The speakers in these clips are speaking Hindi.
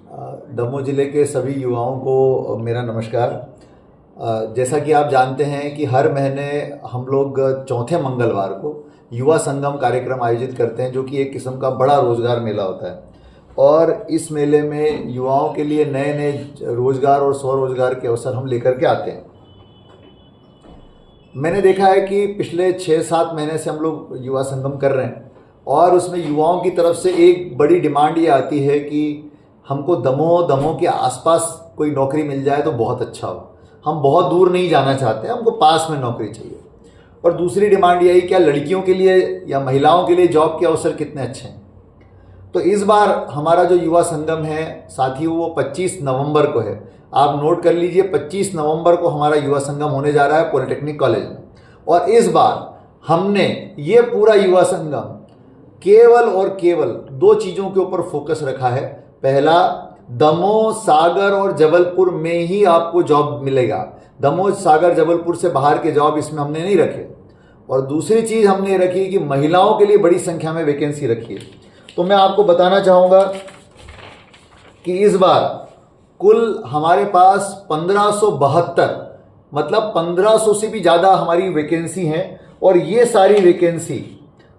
दमोह ज़िले के सभी युवाओं को मेरा नमस्कार। जैसा कि आप जानते हैं कि हर महीने हम लोग चौथे मंगलवार को युवा संगम कार्यक्रम आयोजित करते हैं, जो कि एक किस्म का बड़ा रोज़गार मेला होता है। और इस मेले में युवाओं के लिए नए नए रोज़गार और स्वरोज़गार के अवसर हम लेकर के आते हैं। मैंने देखा है कि पिछले 6-7 महीने से हम लोग युवा संगम कर रहे हैं और उसमें युवाओं की तरफ से एक बड़ी डिमांड ये आती है कि हमको दमोह के आसपास कोई नौकरी मिल जाए तो बहुत अच्छा हो। हम बहुत दूर नहीं जाना चाहते, हमको पास में नौकरी चाहिए। और दूसरी डिमांड यही, क्या लड़कियों के लिए या महिलाओं के लिए जॉब के अवसर कितने अच्छे हैं। तो इस बार हमारा जो युवा संगम है साथियों, वो 25 नवंबर को है। आप नोट कर लीजिए, 25 नवंबर को हमारा युवा संगम होने जा रहा है पॉलिटेक्निक कॉलेज में। और इस बार हमने ये पूरा युवा संगम केवल और केवल 2 चीज़ों के ऊपर फोकस रखा है। पहला, दमोह, सागर और जबलपुर में ही आपको जॉब मिलेगा। दमोह, सागर, जबलपुर से बाहर के जॉब इसमें हमने नहीं रखे। और दूसरी चीज़ हमने रखी कि महिलाओं के लिए बड़ी संख्या में वैकेंसी रखी है। तो मैं आपको बताना चाहूँगा कि इस बार कुल हमारे पास 1572 मतलब 1500 से भी ज़्यादा हमारी वैकेंसी हैं। और ये सारी वैकेंसी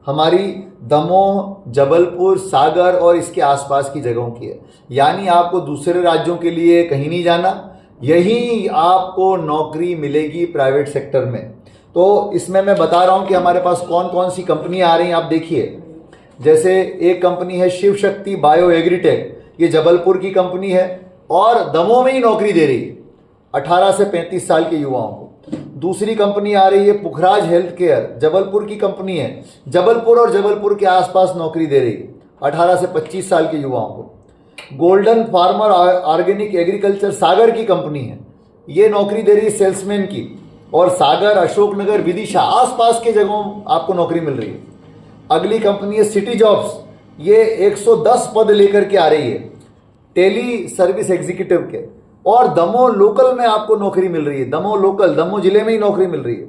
हमारी दमोह, जबलपुर, सागर और इसके आसपास की जगहों की है। यानी आपको दूसरे राज्यों के लिए कहीं नहीं जाना, यही आपको नौकरी मिलेगी प्राइवेट सेक्टर में। तो इसमें मैं बता रहा हूँ कि हमारे पास कौन कौन सी कंपनियाँ आ रही हैं। आप देखिए, जैसे एक कंपनी है शिव शक्ति बायो एग्रीटेक, ये जबलपुर की कंपनी है और दमोह में ही नौकरी दे रही है 18 से 35 साल के युवाओं को। दूसरी कंपनी आ रही है पुखराज हेल्थ केयर, जबलपुर की कंपनी है, जबलपुर और जबलपुर के आसपास नौकरी दे रही है 18 से 25 साल के युवाओं को। गोल्डन फार्मर ऑर्गेनिक एग्रीकल्चर सागर की कंपनी है, ये नौकरी दे रही है सेल्समैन की। और सागर, अशोकनगर, विदिशा आसपास के जगहों आपको नौकरी मिल रही है। अगली कंपनी है सिटी जॉब्स, ये 110 पद लेकर के आ रही है टेली सर्विस एग्जीक्यूटिव के। और दमोह लोकल में आपको नौकरी मिल रही है, दमोह लोकल, दमोह जिले में ही नौकरी मिल रही है।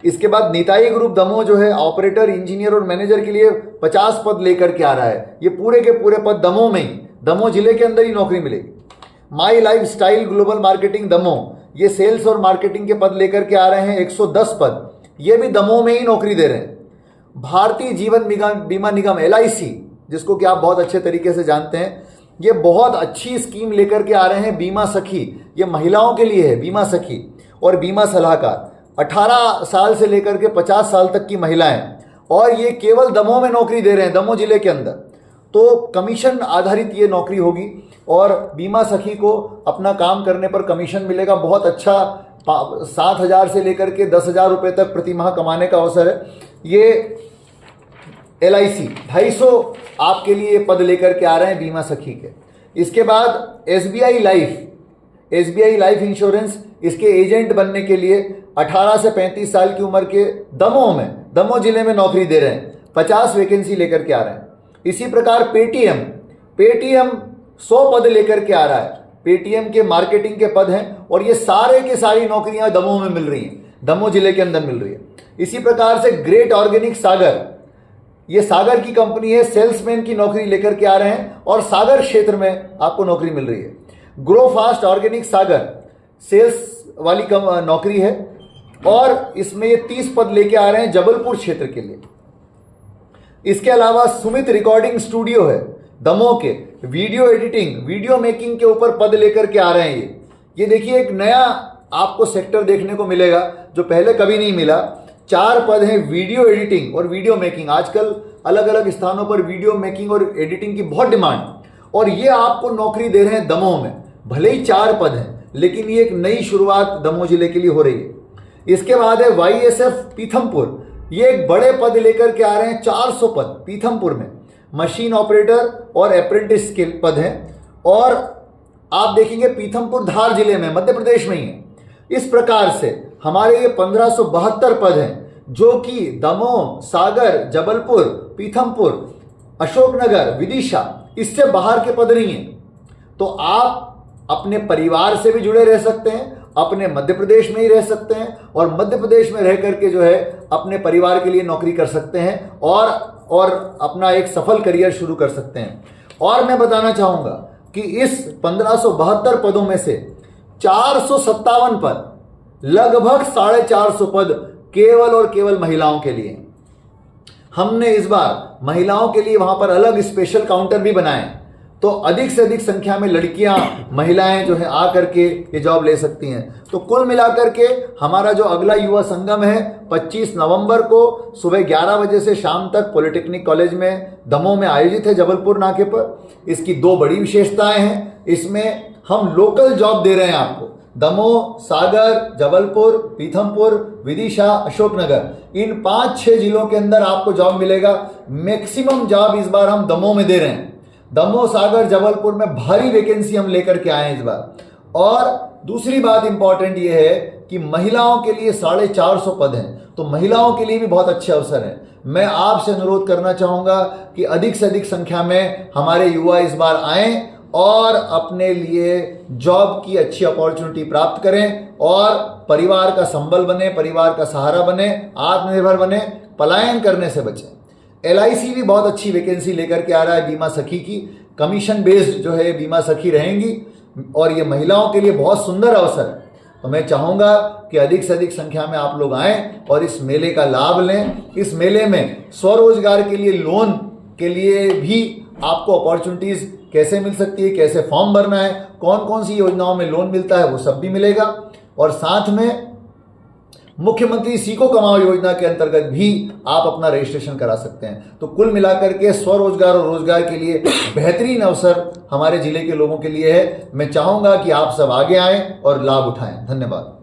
इसके बाद नीताई ग्रुप दमोह जो है ऑपरेटर, इंजीनियर और मैनेजर के लिए 50 पद लेकर के आ रहा है। ये पूरे के पूरे पद दमोह में ही, दमोह जिले के अंदर ही नौकरी मिलेगी। My life style global marketing Damoh, ये सेल्स और मार्केटिंग के पद लेकर के आ रहे हैं 110 पद, ये भी दमोह में ही नौकरी दे रहे हैं। भारतीय जीवन बीमा निगम LIC, जिसको कि आप बहुत अच्छे तरीके से जानते हैं, ये बहुत अच्छी स्कीम लेकर के आ रहे हैं बीमा सखी। ये महिलाओं के लिए है बीमा सखी और बीमा सलाहकार, 18 साल से लेकर के 50 साल तक की महिलाएं। और ये केवल दमोह में नौकरी दे रहे हैं, दमोह जिले के अंदर। तो कमीशन आधारित ये नौकरी होगी और बीमा सखी को अपना काम करने पर कमीशन मिलेगा बहुत अच्छा। 7,000 से लेकर के 10,000 रुपये तक प्रति माह कमाने का अवसर है। ये LIC 250 आपके लिए पद लेकर के आ रहे हैं बीमा सखी के। इसके बाद SBI लाइफ इंश्योरेंस, इसके एजेंट बनने के लिए 18 से 35 साल की उम्र के दमोह जिले में नौकरी दे रहे हैं, 50 वैकेंसी लेकर के आ रहे हैं। इसी प्रकार पेटीएम 100 पद लेकर के आ रहा है। पेटीएम के मार्केटिंग के पद हैं और ये सारे के सारी नौकरियां दमोह में मिल रही हैं, दमोह जिले के अंदर मिल रही है। इसी प्रकार से ग्रेट ऑर्गेनिक सागर, ये सागर की कंपनी है, सेल्समैन की नौकरी लेकर के आ रहे हैं और सागर क्षेत्र में आपको नौकरी मिल रही है। ग्रो फास्ट ऑर्गेनिक सागर, सेल्स वाली नौकरी है और इसमें ये 30 पद लेके आ रहे हैं जबलपुर क्षेत्र के लिए। इसके अलावा सुमित रिकॉर्डिंग स्टूडियो है दमोह के, वीडियो एडिटिंग, वीडियो मेकिंग के ऊपर पद लेकर के आ रहे हैं। ये देखिए, एक नया आपको सेक्टर देखने को मिलेगा जो पहले कभी नहीं मिला। 4 पद हैं वीडियो एडिटिंग और वीडियो मेकिंग। आजकल अलग अलग स्थानों पर वीडियो मेकिंग और एडिटिंग की बहुत डिमांड, और ये आपको नौकरी दे रहे हैं दमोह में। भले ही 4 पद हैं, लेकिन ये एक नई शुरुआत दमोह जिले के लिए हो रही है। इसके बाद है YSF पीथमपुर, ये एक बड़े पद लेकर के आ रहे हैं, 400 पद पीथमपुर में। मशीन ऑपरेटर और अप्रेंटिस के पद हैं। और आप देखेंगे पीथमपुर धार जिले में, मध्य प्रदेश में ही है। इस प्रकार से हमारे ये 1572 पद हैं, जो कि दमोह, सागर, जबलपुर, पीथमपुर, अशोकनगर, विदिशा, इससे बाहर के पद नहीं हैं। तो आप अपने परिवार से भी जुड़े रह सकते हैं, अपने मध्य प्रदेश में ही रह सकते हैं और मध्य प्रदेश में रह करके जो है अपने परिवार के लिए नौकरी कर सकते हैं और अपना एक सफल करियर शुरू कर सकते हैं। और मैं बताना चाहूँगा, कि इस 1572 पदों में से 457 पद, लगभग 450 पद केवल और केवल महिलाओं के लिए। हमने इस बार महिलाओं के लिए वहां पर अलग स्पेशल काउंटर भी बनाए, तो अधिक से अधिक संख्या में लड़कियां, महिलाएं जो है आकर के ये जॉब ले सकती हैं। तो कुल मिलाकर के हमारा जो अगला युवा संगम है 25 नवंबर को सुबह 11 बजे से शाम तक पॉलिटेक्निक कॉलेज में दमोह में आयोजित है, जबलपुर नाके पर। इसकी दो बड़ी विशेषताएं हैं। इसमें हम लोकल जॉब दे रहे हैं आपको। दमोह, सागर, जबलपुर, पीथमपुर, विदिशा, अशोकनगर, इन 5-6 जिलों के अंदर आपको जॉब मिलेगा। मैक्सिमम जॉब इस बार हम दमोह में दे रहे हैं। दमोह, सागर, जबलपुर में भारी वैकेंसी हम लेकर के आए हैं इस बार। और दूसरी बात इंपॉर्टेंट ये है कि महिलाओं के लिए 450 पद हैं, तो महिलाओं के लिए भी बहुत अच्छे अवसर हैं। मैं आपसे अनुरोध करना चाहूंगा कि अधिक से अधिक संख्या में हमारे युवा इस बार आएं और अपने लिए जॉब की अच्छी अपॉर्चुनिटी प्राप्त करें और परिवार का संबल बने, परिवार का सहारा बने, आत्मनिर्भर बने, पलायन करने से बचें। LIC भी बहुत अच्छी वैकेंसी लेकर के आ रहा है बीमा सखी की। कमीशन बेस्ड जो है बीमा सखी रहेंगी और ये महिलाओं के लिए बहुत सुंदर अवसर है। तो मैं चाहूँगा कि अधिक से अधिक संख्या में आप लोग आएँ और इस मेले का लाभ लें। इस मेले में स्वरोजगार के लिए लोन के लिए भी आपको अपॉर्चुनिटीज़ कैसे मिल सकती है, कैसे फॉर्म भरना है, कौन कौन सी योजनाओं में लोन मिलता है, वो सब भी मिलेगा। और साथ में मुख्यमंत्री सीखो कमाओ योजना के अंतर्गत भी आप अपना रजिस्ट्रेशन करा सकते हैं। तो कुल मिलाकर के स्वरोजगार और रोजगार के लिए बेहतरीन अवसर हमारे जिले के लोगों के लिए है। मैं चाहूंगा कि आप सब आगे आएं और लाभ उठाएं। धन्यवाद।